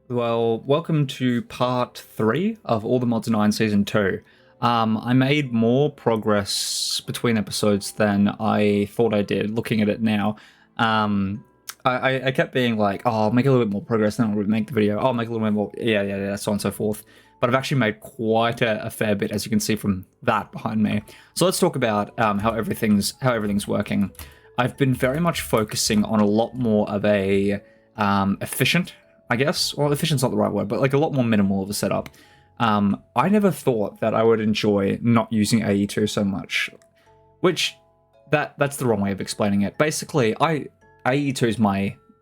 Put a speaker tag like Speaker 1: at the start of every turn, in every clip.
Speaker 1: Well, welcome to part 3 of All the Mods 9 Season 2. I made more progress between episodes than I thought I did, looking at it now. I kept being like, oh, I'll make a little bit more progress, then I'll make the video. I'll make a little bit more, yeah, so on and so forth. But I've actually made quite a fair bit, as you can see from that behind me. So let's talk about how everything's working. I've been very much focusing on a lot more of a efficient, I guess. Well, efficient's not the right word, but like a lot more minimal of a setup. I never thought that I would enjoy not using AE2 so much, which that's the wrong way of explaining it. Basically, AE2 is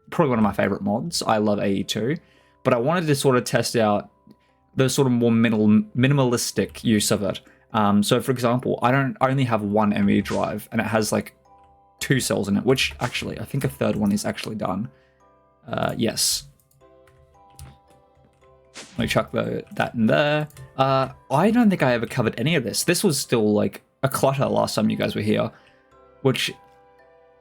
Speaker 1: probably one of my favorite mods. I love AE2, but I wanted to sort of test out the sort of more minimalistic use of it. So for example, I only have one ME drive and it has like 2 cells in it, which actually I think a third one is actually done. Yes. Let me chuck that in there. I don't think I ever covered any of this. This was still like a clutter last time you guys were here, which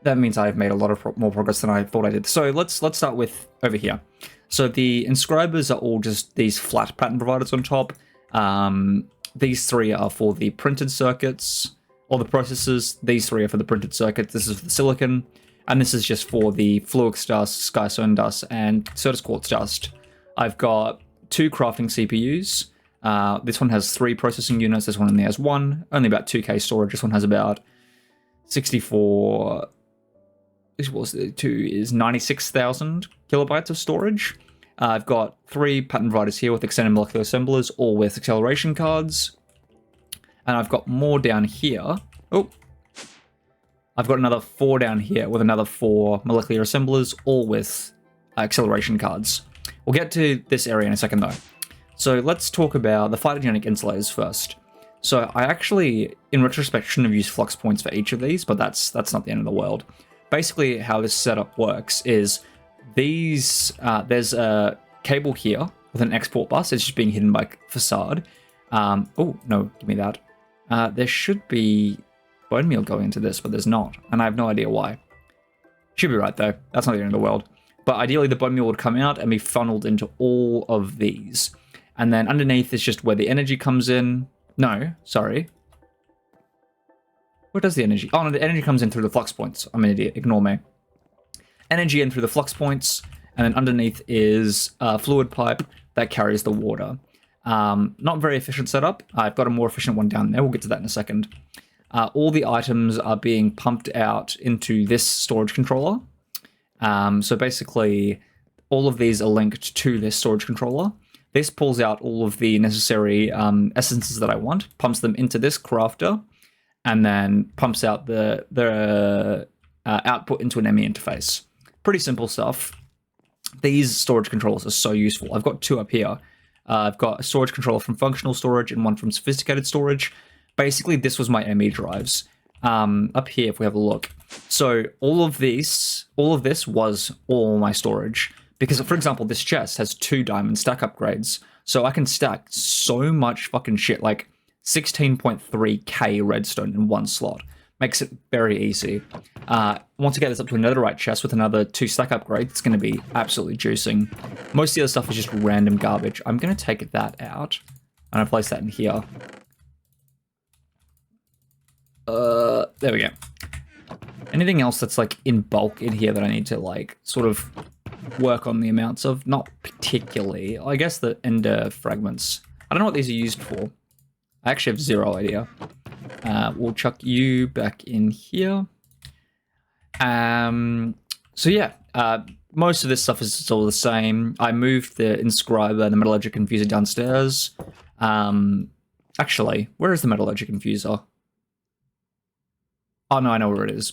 Speaker 1: that means I've made a lot of more progress than I thought I did. So let's start with over here. So the inscribers are all just these flat pattern providers on top. These 3 are for the printed circuits, or the processors. These 3 are for the printed circuits. This is for the silicon, and this is just for the fluix dust, skystone dust, and Certus quartz dust. I've got 2 crafting CPUs. This one has 3 processing units. This one only has 1. Only about 2k storage. This one has about 64. This was 2 is 96,000 kilobytes of storage. I've got 3 pattern providers here with extended molecular assemblers, all with acceleration cards. And I've got more down here. Oh, I've got another 4 down here with another 4 molecular assemblers, all with acceleration cards. We'll get to this area in a second though. So let's talk about the phytogenic insulators first. So I actually, in retrospect, shouldn't have used flux points for each of these, but that's not the end of the world. Basically, how this setup works is these, there's a cable here with an export bus. It's just being hidden by facade. Oh, no, give me that. There should be bone meal going into this, but there's not, and I have no idea why. Should be right though. That's not the end of the world. But ideally, the bone meal would come out and be funneled into all of these. And then underneath is just where the energy comes in. No, sorry. Where does the energy? Oh, no, the energy comes in through the flux points. I'm an idiot. Ignore me. Energy in through the flux points. And then underneath is a fluid pipe that carries the water. Not very efficient setup. I've got a more efficient one down there. We'll get to that in a second. All the items are being pumped out into this storage controller. So basically, all of these are linked to this storage controller. This pulls out all of the necessary essences that I want, pumps them into this crafter, and then pumps out the output into an ME interface. Pretty simple stuff. These storage controllers are so useful. I've got 2 up here. I've got a storage controller from functional storage and one from sophisticated storage. Basically, this was my ME drives. Up here, if we have a look. So all of this was all my storage. Because, for example, this chest has 2 diamond stack upgrades. So I can stack so much fucking shit, like 16.3k redstone in 1 slot. Makes it very easy. Once I get this up to a netherite chest with another 2 stack upgrades, it's going to be absolutely juicing. Most of the other stuff is just random garbage. I'm going to take that out, and I place that in here. There we go. Anything else that's like in bulk in here that I need to like sort of work on the amounts of? Not particularly. I guess the ender fragments. I don't know what these are used for. I actually have 0 idea. We'll chuck you back in here. So yeah, most of this stuff is all the same. I moved the inscriber and the metallurgic infuser downstairs. Actually, where is the metallurgic infuser? Oh no, I know where it is.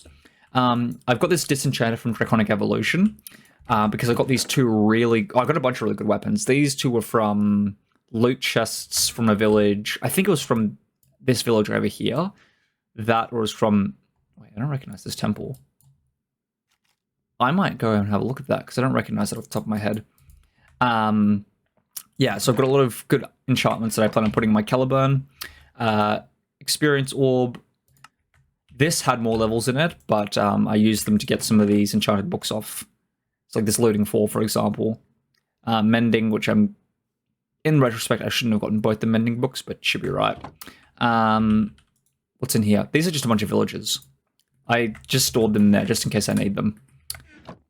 Speaker 1: I've got this disenchanter from Draconic Evolution, because I got these 2 I got a bunch of really good weapons. These 2 were from loot chests from a village. I think it was from this village over here. That was from, wait, I don't recognize this temple. I might go and have a look at that because I don't recognize it off the top of my head. Yeah, so I've got a lot of good enchantments that I plan on putting in my Caliburn. Experience orb. This had more levels in it, but I used them to get some of these enchanted books off. It's like this looting 4, for example. Mending, which I'm, in retrospect, I shouldn't have gotten both the mending books, but should be right. What's in here? These are just a bunch of villagers. I just stored them there just in case I need them.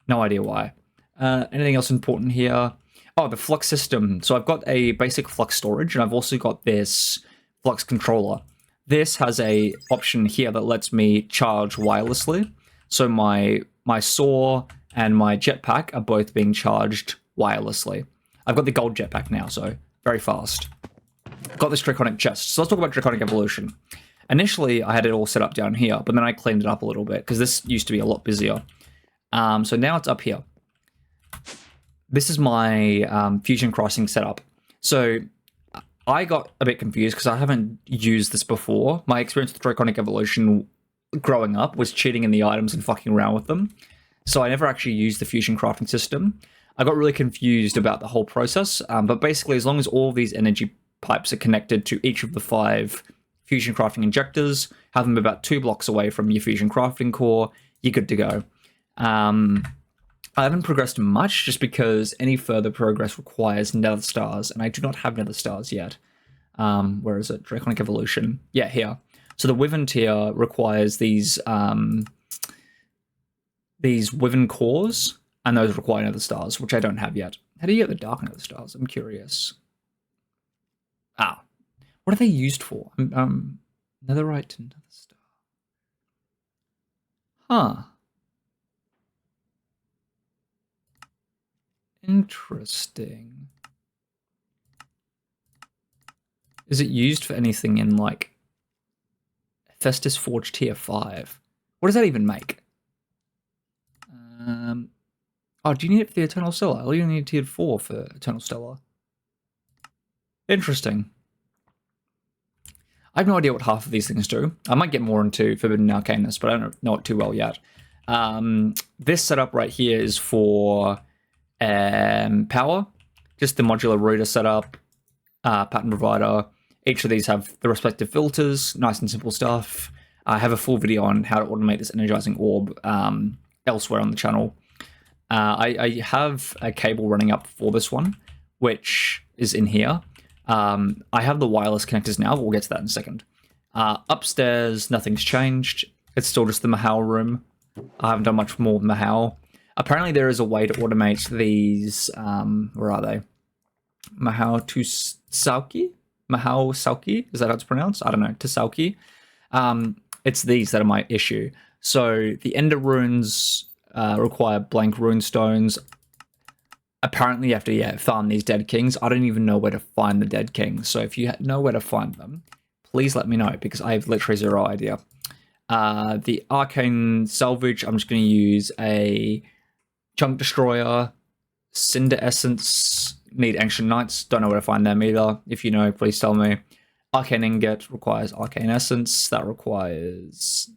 Speaker 1: No idea why. Anything else important here? Oh, the flux system. So I've got a basic flux storage, and I've also got this flux controller. This has a option here that lets me charge wirelessly. So my saw and my jetpack are both being charged wirelessly. I've got the gold jetpack now, so very fast. Got this Draconic chest. So let's talk about Draconic evolution. Initially, I had it all set up down here, but then I cleaned it up a little bit because this used to be a lot busier. So now it's up here. This is my fusion crossing setup. So I got a bit confused because I haven't used this before. My experience with Draconic evolution growing up was cheating in the items and fucking around with them. So I never actually used the fusion crafting system. I got really confused about the whole process, but basically as long as all of these energy pipes are connected to each of the 5 fusion crafting injectors, have them about 2 blocks away from your fusion crafting core, you're good to go. I haven't progressed much just because any further progress requires nether stars, and I do not have nether stars yet. Where is it? Draconic evolution. Yeah, here. So the Wyvern tier requires these Wyvern cores, and those require nether stars, which I don't have yet. How do you get the dark nether stars? I'm curious. Ah, what are they used for? Netherite to nether star. Huh. Interesting. Is it used for anything in, like, Festus Forge tier 5? What does that even make? Oh, do you need it for the Eternal Stellar? Or you need tier 4 for Eternal Stellar? Interesting. I have no idea what half of these things do. I might get more into Forbidden Arcanus, but I don't know it too well yet. This setup right here is for power. Just the modular router setup, pattern provider. Each of these have the respective filters. Nice and simple stuff. I have a full video on how to automate this energizing orb elsewhere on the channel. I have a cable running up for this one, which is in here. I have the wireless connectors now, but we'll get to that in a second. Upstairs, nothing's changed. It's still just the Mahal room. I haven't done much more with Mahal. Apparently there is a way to automate these, where are they? Mahal Tusauki? Mahal Sauki? Is that how it's pronounced? I don't know. Tusauki. It's these that are my issue. So the Ender runes require blank rune stones. Apparently you have to farm these dead kings. I don't even know where to find the dead kings. So if you know where to find them, please let me know because I have literally zero idea. The arcane salvage, I'm just going to use a chunk destroyer, cinder essence, need ancient knights, don't know where to find them either. If you know, please tell me. Arcane ingot requires arcane essence, that requires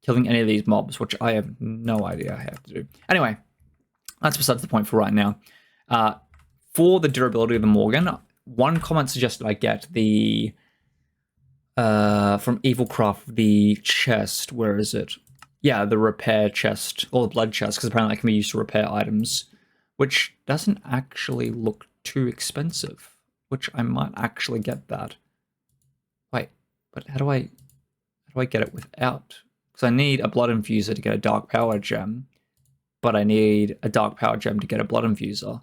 Speaker 1: killing any of these mobs, which I have no idea how to do. Anyway, that's besides the point for right now. For the durability of the Morgan, one comment suggested I get the from Evilcraft, the chest. Where is it? Yeah, the repair chest, or the blood chest, because apparently that can be used to repair items, which doesn't actually look too expensive, which I might actually get that. Wait, but how do I get it without? Because I need a blood infuser to get a dark power gem, but I need a dark power gem to get a blood infuser.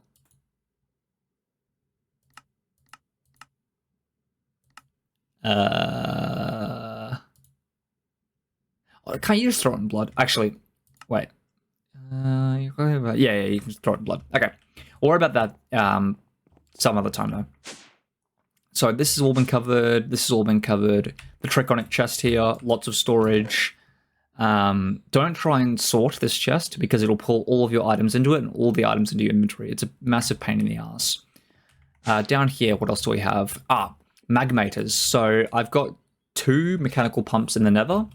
Speaker 1: Can't you just throw it in blood? Actually, wait. Yeah, you can just throw it in blood. Okay. We'll worry about that some other time, though. So this has all been covered. This has all been covered. The Draconic chest here, lots of storage. Don't try and sort this chest because it'll pull all of your items into it and all the items into your inventory. It's a massive pain in the ass. Down here, what else do we have? Magmators. So I've got 2 mechanical pumps in the nether.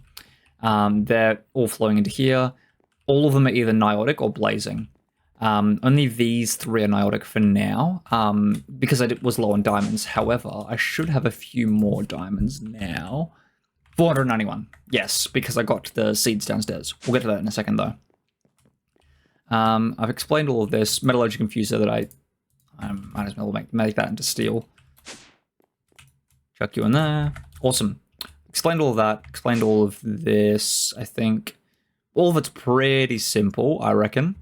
Speaker 1: They're all flowing into here. All of them are either niotic or blazing. Only these 3 are niotic for now, because I was low on diamonds. However, I should have a few more diamonds now. 491. Yes, because I got the seeds downstairs. We'll get to that in a second, though. I've explained all of this. Metallurgic infuser that I might as well make that into steel. Chuck you in there. Awesome. Explained all of that. Explained all of this. I think all of it's pretty simple, I reckon.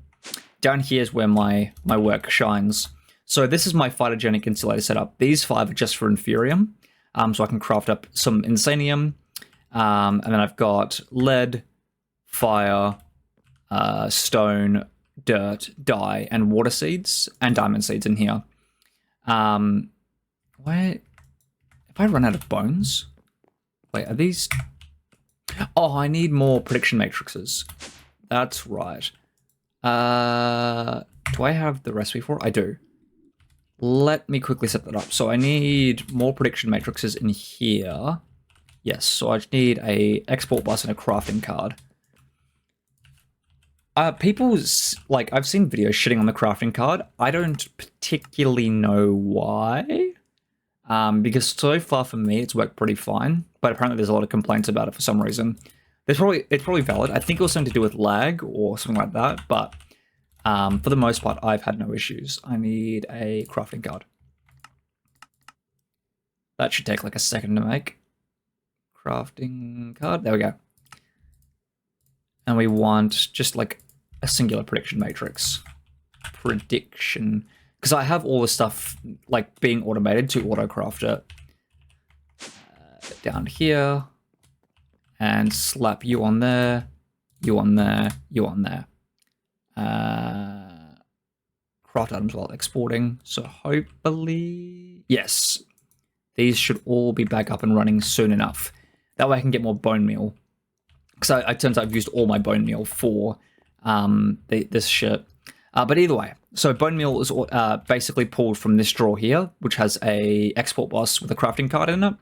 Speaker 1: Down here is where my work shines. So this is my phytogenic insulator setup. These 5 are just for Inferium. So I can craft up some Insanium. And then I've got lead, fire, stone, dirt, dye, and water seeds, and diamond seeds in here. Where... If I run out of bones... Wait, are these... Oh, I need more prediction matrices. That's right. Do I have the recipe for it? I do. Let me quickly set that up. So I need more prediction matrices in here. Yes, so I need a export bus and a crafting card. People's, like, I've seen videos shitting on the crafting card. I don't particularly know why. Because so far for me, it's worked pretty fine. But apparently there's a lot of complaints about it for some reason. It's probably valid. I think it was something to do with lag or something like that. But for the most part, I've had no issues. I need a crafting card. That should take like a second to make. Crafting card. There we go. And we want just like a singular prediction matrix. Prediction. Because I have all the stuff like being automated to auto-craft it. Down here. And slap you on there. You on there. You on there. Craft items while exporting. So hopefully... Yes. These should all be back up and running soon enough. That way I can get more bone meal. Because it turns out I've used all my bone meal for this shit. But either way, so bone meal is basically pulled from this drawer here, which has a export bus with a crafting card in it.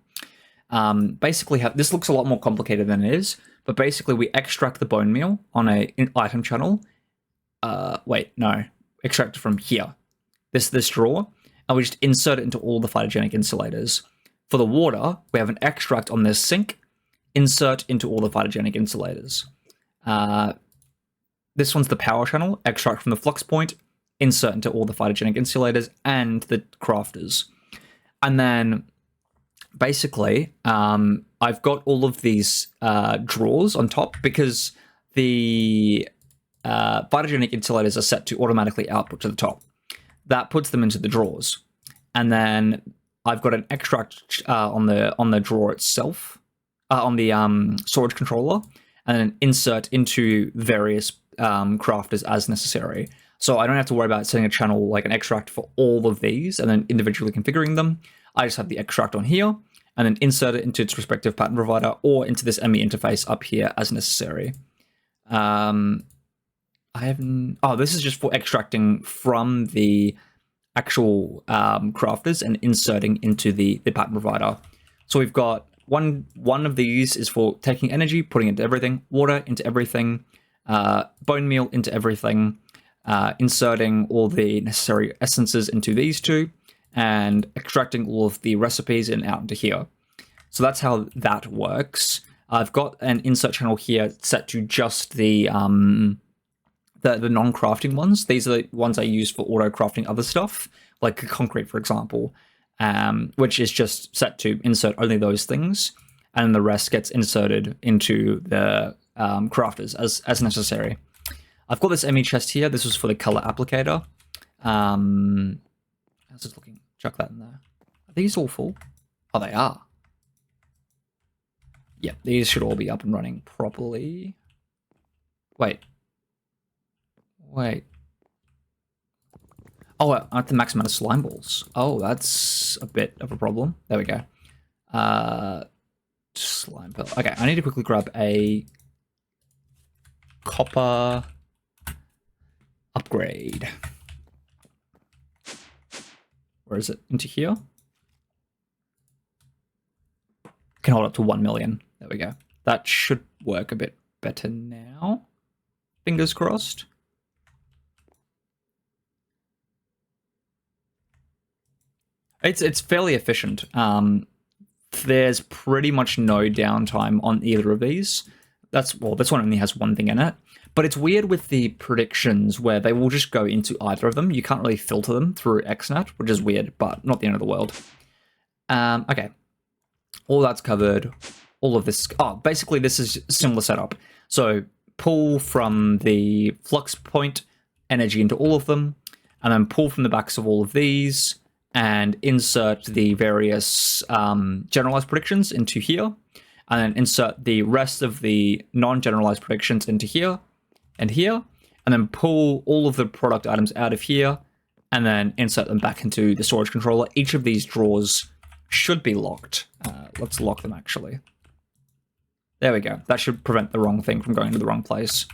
Speaker 1: Basically, this looks a lot more complicated than it is, but basically we extract the bone meal on an item channel. Wait, no, extract it from here, this drawer, and we just insert it into all the phytogenic insulators. For the water, we have an extract on this sink, insert into all the phytogenic insulators. This one's the power channel, extract from the flux point, insert into all the phytogenic insulators and the crafters. And then basically, I've got all of these drawers on top because the phytogenic insulators are set to automatically output to the top. That puts them into the drawers. And then I've got an extract on the drawer itself, on the storage controller, and then insert into various crafters as necessary. So I don't have to worry about setting a channel like an extract for all of these and then individually configuring them. I just have the extract on here and then insert it into its respective pattern provider or into this ME interface up here as necessary. This is just for extracting from the actual crafters and inserting into the pattern provider. So we've got one of these is for taking energy, putting it into everything, water into everything, bone meal into everything, inserting all the necessary essences into these two, and extracting all of the recipes and out into here. So that's how that works. I've got an insert channel here set to just the non-crafting ones. These are the ones I use for auto-crafting other stuff, like concrete, for example, which is just set to insert only those things, and the rest gets inserted into the crafters as necessary. I've got this ME chest here. This was for the color applicator. How's it looking? Chuck that in there. Are these all full? Oh, they are. Yeah, these should all be up and running properly. Wait. Oh, I have the max amount of slime balls. Oh, that's a bit of a problem. There we go. Slime pearl. Okay, I need to quickly grab a copper upgrade. Where is it? Into here? Can hold up to 1 million. There we go. That should work a bit better now. Fingers crossed. It's fairly efficient. There's pretty much no downtime on either of these. this one only has one thing in it. But it's weird with the predictions where they will just go into either of them. You can't really filter them through XNet, which is weird, but not the end of the world. Okay. All that's covered. All of this. Oh, basically this is similar setup. So pull from the flux point energy into all of them, and then pull from the backs of all of these, and insert the various generalized predictions into here, and then insert the rest of the non-generalized predictions into here, and here, and then pull all of the product items out of here, and then insert them back into the storage controller. Each of these drawers should be locked. Let's lock them, actually. There we go. That should prevent the wrong thing from going to the wrong place.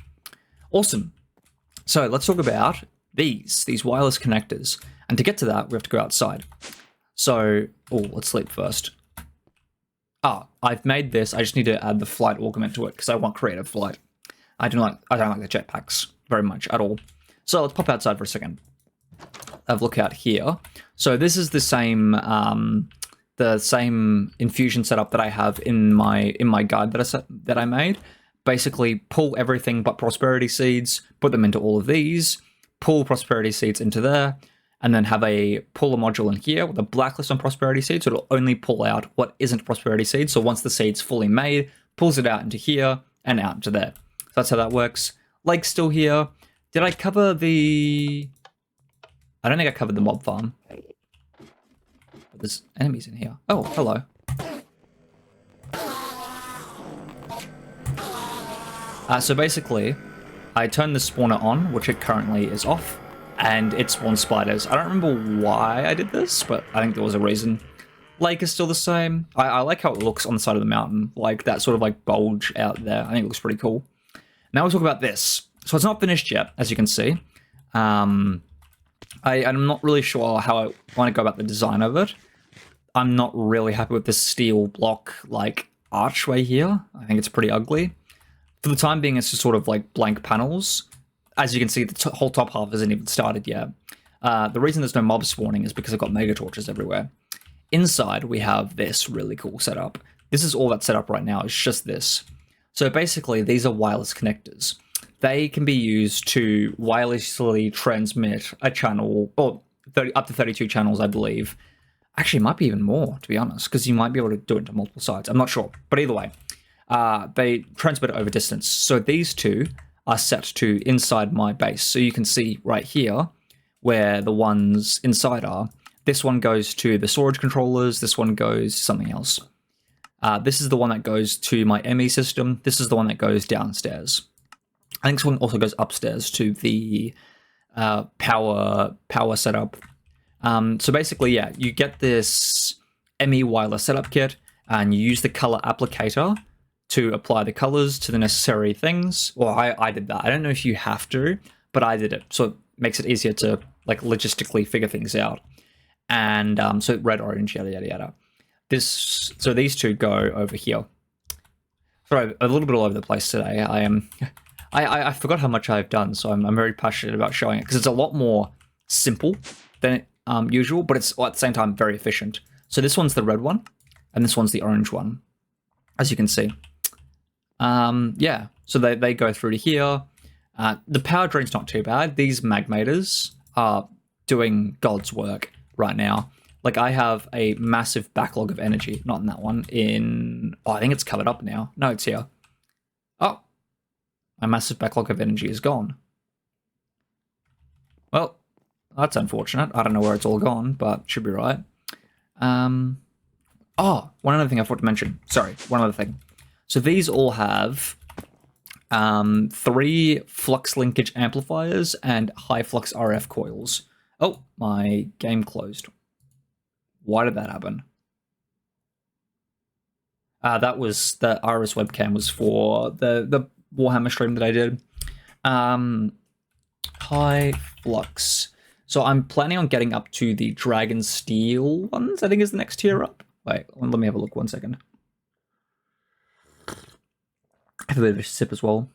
Speaker 1: Awesome. So let's talk about these wireless connectors. And to get to that, we have to go outside. So, let's sleep first. I've made this. I just need to add the flight augment to it because I want creative flight. I don't like the jetpacks very much at all. So let's pop outside for a second. Have a look out here. So this is the same infusion setup that I have in my guide that I made. Basically, pull everything but prosperity seeds, put them into all of these, pull prosperity seeds into there, and then have a puller module in here with a blacklist on prosperity seeds, so it'll only pull out what isn't prosperity seeds. So once the seed's fully made, pulls it out into here and out into there. So that's how that works. Lake's still here. Did I cover the... I don't think I covered the mob farm. But there's enemies in here. Oh, hello. So basically, I turned the spawner on, which it currently is off, and it spawned spiders. I don't remember why I did this, but I think there was a reason. Lake is still the same. I like how it looks on the side of the mountain, like that sort of like bulge out there. I think it looks pretty cool. Now we'll talk about this. So it's not finished yet, as you can see. I'm not really sure how I want to go about the design of it. I'm not really happy with this steel block like archway here. I think it's pretty ugly. For the time being, it's just sort of like blank panels. As you can see, the whole top half hasn't even started yet. The reason there's no mob spawning is because I've got mega torches everywhere. Inside, we have this really cool setup. This is all that's set up right now. It's just this. So basically, these are wireless connectors. They can be used to wirelessly transmit a channel, or up to 32 channels, I believe. Actually, it might be even more, to be honest, because you might be able to do it to multiple sides. I'm not sure. But either way, they transmit it over distance. So these two are set to inside my base. So you can see right here where the ones inside are. This one goes to the storage controllers. This one goes to something else. This is the one that goes to my ME system. This is the one that goes downstairs. I think this one also goes upstairs to the power setup. So basically, yeah, you get this ME wireless setup kit, and you use the color applicator to apply the colors to the necessary things. Well, I did that. I don't know if you have to, but I did it. So it makes it easier to like logistically figure things out. And so red, orange, yada, yada, yada. So these two go over here. Sorry, a little bit all over the place today. I forgot how much I've done, so I'm very passionate about showing it because it's a lot more simple than usual, but it's at the same time very efficient. So this one's the red one, and this one's the orange one, as you can see. Yeah, so they go through to here. The power drain's not too bad. These magmators are doing God's work right now. Like, I have a massive backlog of energy. Not in that one. I think it's covered up now. No, it's here. Oh, my massive backlog of energy is gone. Well, that's unfortunate. I don't know where it's all gone, but should be right. One other thing I forgot to mention. Sorry, one other thing. So these all have 3 flux linkage amplifiers and high flux RF coils. Oh, my game closed. Why did that happen? That was the Iris webcam was for the Warhammer stream that I did. High flux. So I'm planning on getting up to the Dragon Steel ones, I think is the next tier up. Wait, let me have a look 1 second. Have a bit of a sip as well.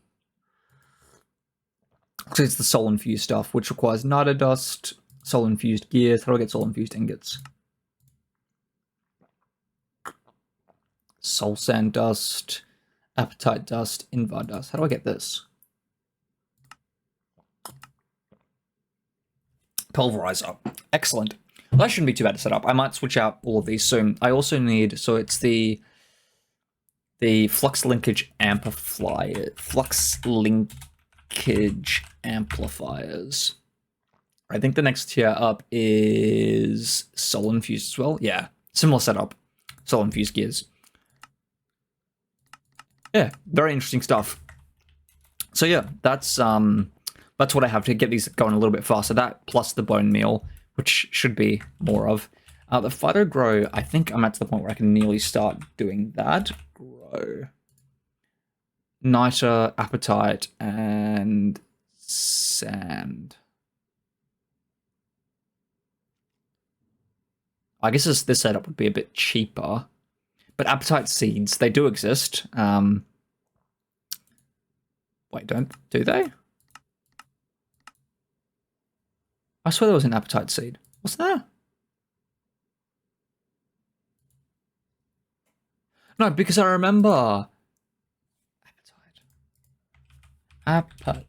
Speaker 1: So it's the soul infused stuff, which requires nada dust, soul infused gears. How do I get soul infused ingots? Soul sand dust. Appetite dust, invite dust. How do I get this? Pulverizer. Excellent. Well, that shouldn't be too bad to set up. I might switch out all of these soon. I also need, so it's the flux linkage amplifier, flux linkage amplifiers. I think the next tier up is soul infused as well. Yeah, similar setup. Soul infused gears. Yeah, very interesting stuff. So yeah, that's what I have to get these going a little bit faster. That plus the bone meal, which should be more of. The phyto grow, I think I'm at the point where I can nearly start doing that. Grow. Niter, appetite, and sand. I guess this setup would be a bit cheaper. But appetite seeds, they do exist. Wait, do they? I swear there was an appetite seed. What's that? No, because I remember... Appetite.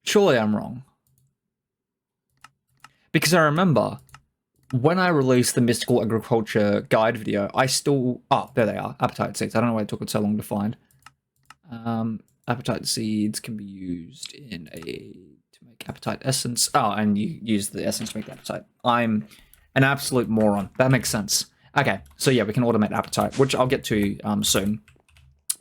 Speaker 1: Surely I'm wrong. Because I remember when I released the Mystical Agriculture guide video, I still... Oh, there they are. Appetite seeds. I don't know why it took it so long to find. Appetite seeds can be used to make appetite essence. Oh, and you use the essence to make the appetite. I'm an absolute moron. That makes sense. Okay, so yeah, we can automate appetite, which I'll get to soon.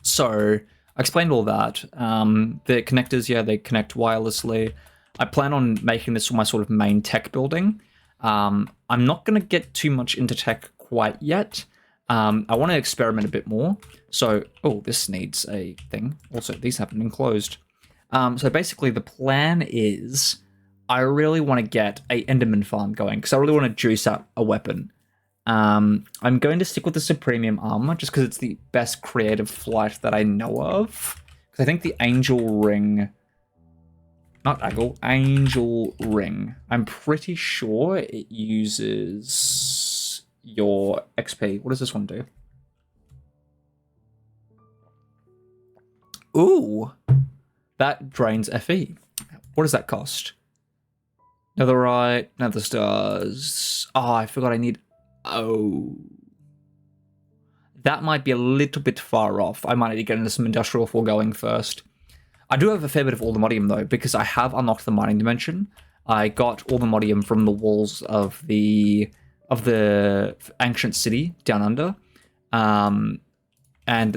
Speaker 1: So I explained all that. The connectors, yeah, they connect wirelessly. I plan on making this my sort of main tech building. I'm not going to get too much into tech quite yet. I want to experiment a bit more. So, oh, this needs a thing. Also, these haven't been closed. So basically the plan is I really want to get a Enderman farm going because I really want to juice up a weapon. I'm going to stick with the Supremium armor just because it's the best creative flight that I know of. Because I think the Angel Ring... Not Angel Ring. I'm pretty sure it uses your XP. What does this one do? Ooh! That drains FE. What does that cost? Netherite, nether stars. Oh, I forgot I need... Oh. That might be a little bit far off. I might need to get into some industrial foregoing first. I do have a fair bit of allthemodium though, because I have unlocked the mining dimension. I got allthemodium from the walls of the ancient city down under. And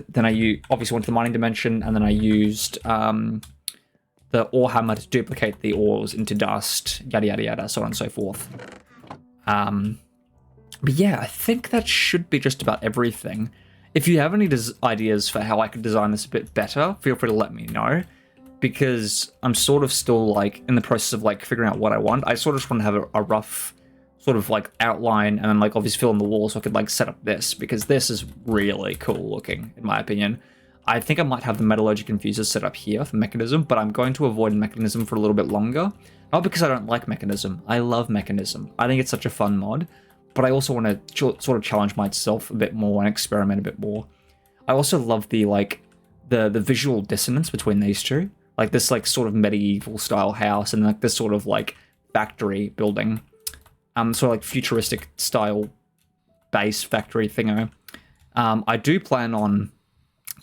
Speaker 1: then I obviously went to the mining dimension, and then I used the ore hammer to duplicate the ores into dust, yada yada yada, so on and so forth. But yeah, I think that should be just about everything. If you have any ideas for how I could design this a bit better, feel free to let me know. Because I'm sort of still like in the process of like figuring out what I want. I sort of just want to have a rough sort of like outline and then like obviously fill in the walls so I could like set up this, because this is really cool looking in my opinion. I think I might have the metallurgic infusers set up here for mechanism, but I'm going to avoid mechanism for a little bit longer. Not because I don't like mechanism. I love mechanism. I think it's such a fun mod. But I also want to sort of challenge myself a bit more and experiment a bit more. I also love the like the visual dissonance between these two, like this like sort of medieval style house and like this sort of like factory building, sort of like futuristic style base factory thingo. I do plan on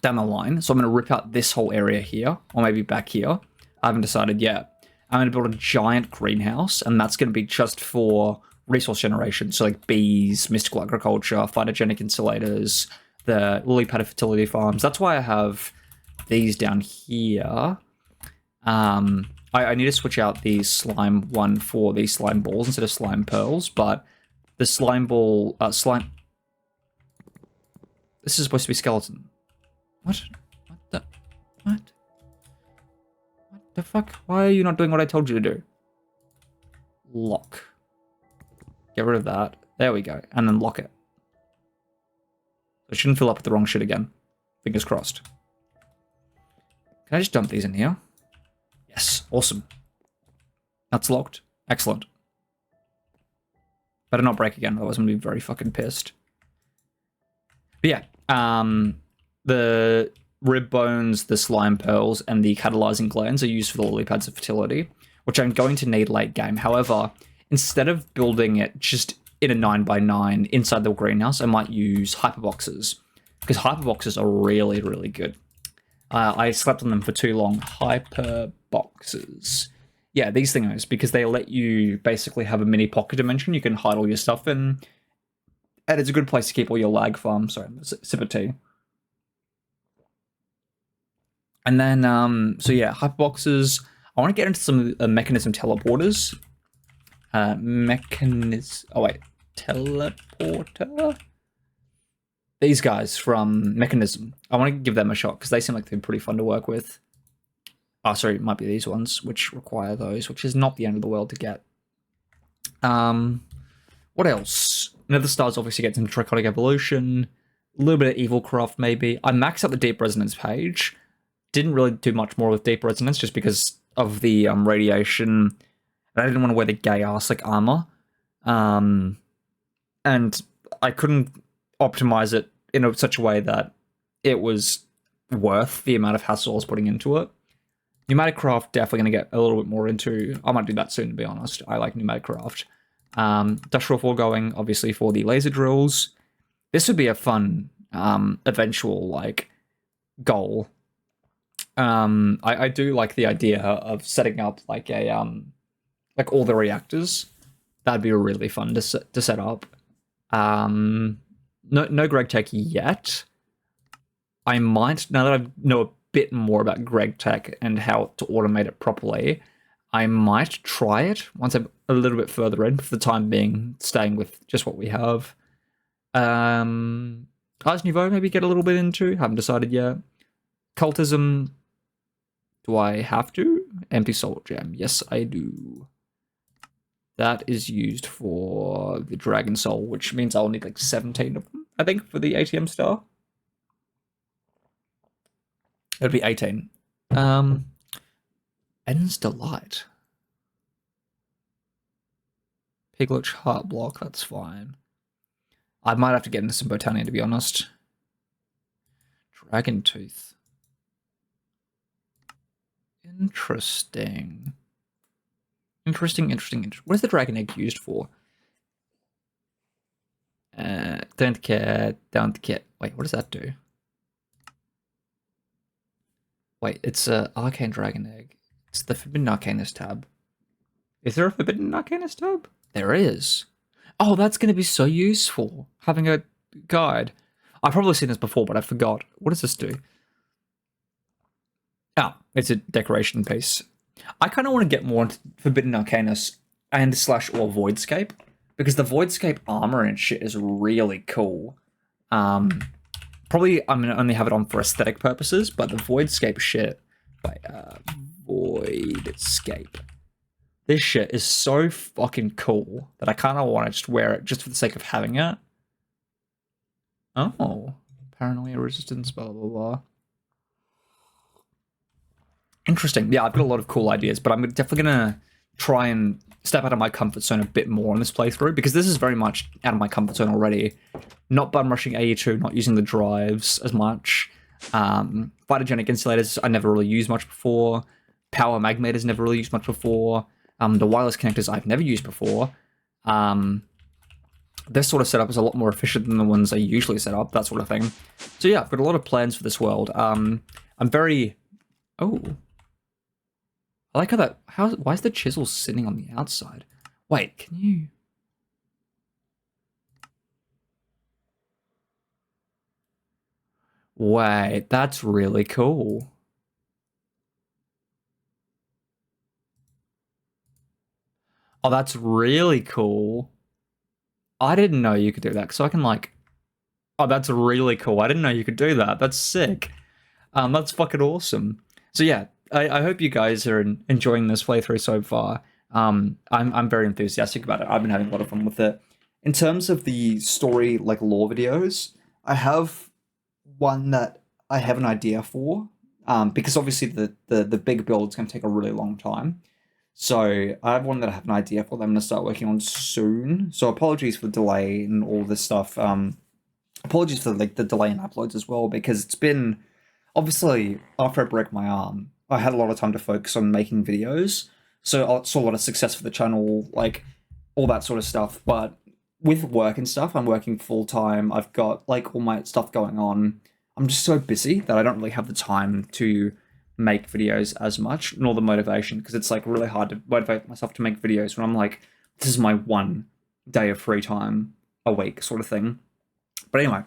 Speaker 1: down the line, so I'm going to rip out this whole area here, or maybe back here. I haven't decided yet. I'm going to build a giant greenhouse, and that's going to be just for resource generation, so like bees, mystical agriculture, phytogenic insulators, the lily pad fertility farms. That's why I have these down here. I need to switch out the slime one for these slime balls instead of slime pearls, but the slime ball, slime... This is supposed to be skeleton. What? What the fuck? Why are you not doing what I told you to do? Lock. Get rid of that. There we go. And then lock it. It shouldn't fill up with the wrong shit again. Fingers crossed. Can I just dump these in here? Yes. Awesome. That's locked. Excellent. Better not break again, otherwise I'm gonna be very fucking pissed. But yeah, the rib bones, the slime pearls, and the catalyzing glands are used for the lily pads of fertility, which I'm going to need late game. However, instead of building it just in a 9x9 inside the greenhouse, I might use hyperboxes, because hyperboxes are really, really good. I slept on them for too long. Hyperboxes. Yeah, these things, because they let you basically have a mini pocket dimension you can hide all your stuff in. And it's a good place to keep all your lag farm. Sorry, sip of tea. And then, so yeah, hyperboxes. I want to get into some mechanism teleporters. Oh wait, teleporter? These guys from Mechanism. I want to give them a shot because they seem like they're pretty fun to work with. Oh, sorry, it might be these ones, which require those, which is not the end of the world to get. What else? Nether Stars obviously gets into Draconic Evolution. A little bit of Evil Craft, maybe. I maxed out the Deep Resonance page. Didn't really do much more with Deep Resonance just because of the radiation. And I didn't want to wear the gay ass like armor. And I couldn't optimize it in such a way that it was worth the amount of hassle I was putting into it. Pneumatic Craft, definitely going to get a little bit more into. I might do that soon, to be honest. I like Pneumatic Craft. Industrial Foregoing, obviously, for the laser drills. This would be a fun eventual, like, goal. I do like the idea of setting up, like, a, like, all the reactors. That'd be really fun to set up. No Greg Tech yet. I might, now that I know a bit more about Greg Tech and how to automate it properly, I might try it once I'm a little bit further in, for the time being, staying with just what we have. Ars Nouveau, maybe get a little bit into, haven't decided yet. Cultism, do I have to? Empty Soul Gem, yes I do. That is used for the Dragon Soul, which means I'll need like 17 of them, I think, for the ATM Star. It'll be 18. End's Delight. Pigletch Heart Block, that's fine. I might have to get into some Botania, to be honest. Dragon Tooth. Interesting. Interesting. What is the Dragon Egg used for? Don't care. Wait, what does that do? Wait, it's a Arcane Dragon Egg. It's the Forbidden Arcanist tab. Is there a Forbidden Arcanist tab? There is. Oh, that's going to be so useful, having a guide. I've probably seen this before, but I forgot. What does this do? Oh, it's a decoration piece. I kind of want to get more into Forbidden Arcanist and / or Voidscape, because the Voidscape armor and shit is really cool. Probably I'm going to only have it on for aesthetic purposes, but the Voidscape shit... Voidscape. This shit is so fucking cool that I kind of want to just wear it just for the sake of having it. Oh. Paranoia resistance, blah, blah, blah. Interesting. Yeah, I've got a lot of cool ideas, but I'm definitely going to try and step out of my comfort zone a bit more in this playthrough, because this is very much out of my comfort zone already. Not button rushing AE2, not using the drives as much. Phytogenic insulators I never really used much before. Power magmators never really used much before. The wireless connectors I've never used before. This sort of setup is a lot more efficient than the ones I usually set up, that sort of thing. So yeah, I've got a lot of plans for this world. I'm very... Oh. I like how that... Why is the chisel sitting on the outside? Wait, can you... Wait, that's really cool. Oh, that's really cool. I didn't know you could do that, so I can like... Oh, that's really cool. I didn't know you could do that. That's sick. That's fucking awesome. So yeah, I hope you guys are enjoying this playthrough so far. I'm very enthusiastic about it. I've been having a lot of fun with it. In terms of the story, like lore videos, I have one that I have an idea for, because obviously the big build is going to take a really long time. So I have one that I have an idea for that I'm going to start working on soon. So apologies for the delay and all this stuff. Apologies for like the delay in uploads as well, because it's been obviously after I broke my arm, I had a lot of time to focus on making videos. So I saw a lot of success for the channel, like all that sort of stuff. But with work and stuff, I'm working full time. I've got like all my stuff going on. I'm just so busy that I don't really have the time to make videos as much, nor the motivation, because it's like really hard to motivate myself to make videos when I'm like, this is my one day of free time a week sort of thing. But anyway,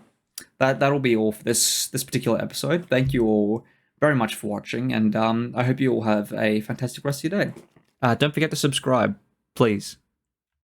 Speaker 1: that'll be all for this particular episode. Thank you all very much for watching, and I hope you all have a fantastic rest of your day. Don't forget to subscribe, please.